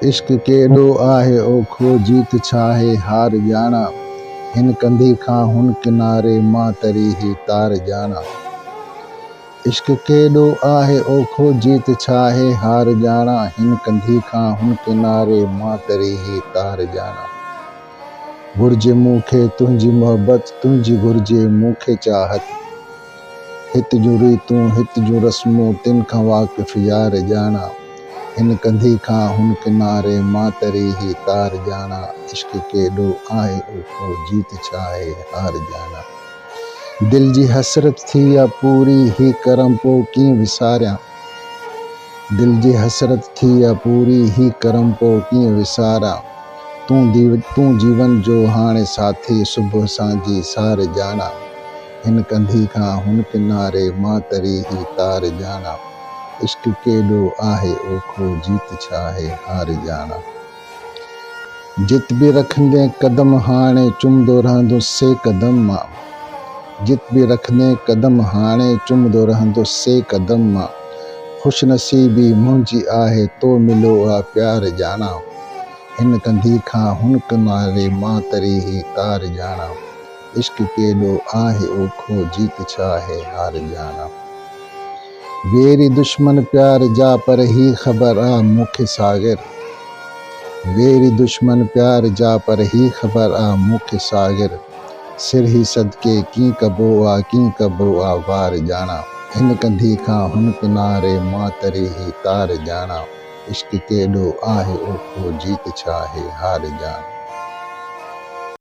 इश्क केॾो आहे ओखो जीत छा आहे हार ॼाणा। हिन कंधी खां हुन किनारे मां तरी ही तार ॼाणा। इश्क केॾो आहे ओखो जीत छा आहे हार ॼाणा। हिन कंधी खां हुन किनारे मां तरी ही तार ॼाणा। घुर्जे मूंखे तुंहिंजी मोहबत, तुंहिंजी घुर्जे मूंखे चाहत। हित जूं रीतूं हित जूं रस्मूं तिन खां वाक़िफ़ यार ॼाणा। हिन कंधी खां हुन किनारे मां तरी ही तार ॼाणा। इश्क केॾो आहे ओखो जीत छा आहे हार ॼाणा। दिल जी हसरत थी आ पूरी ही करम पोइ कीअं विसारियां। दिल जी हसरत थी आ पूरी ही करम पोइ कीअं विसारियां। तूं जीवन जो हाणे साथी सुबुह सांझी सार ॼाणा। हिन कंधी खां हुन किनारे मां तरी ही तार ॼाणा। इश्क केॾो आहे ओखो जीत छा आहे हार ॼाणा। जित बि रखंदे कदम हाणे चुमंदो रहंदुसि से कदम मां। जित बि रखंदे कदम हाणे चुमंदो रहंदुसि से कदम मां। ख़ुशि नसीबी मुंहिंजी आहे तो मिलियो आहे प्यार ॼाणा। हिन कंधी खां हुन किनारे मां तरी ही तार ॼाणा। इश्क केॾो आहे ओखो जीत छा आहे हार ॼाणा। वेरी दुश्मन प्यार जा पर ही ख़बर आ मूंखे सागिर। वेरी दुश्मन प्यार जा पर ही ख़बर आ मूंखे सागिर। सिर ही सदके कीअं कबो आ वार ॼाणा। हिन कंधी खां हुन किनारे मां तरी ही तार ॼाणा। इश्क केॾो आहे ओखो जीत छा आहे हार ॼाणा।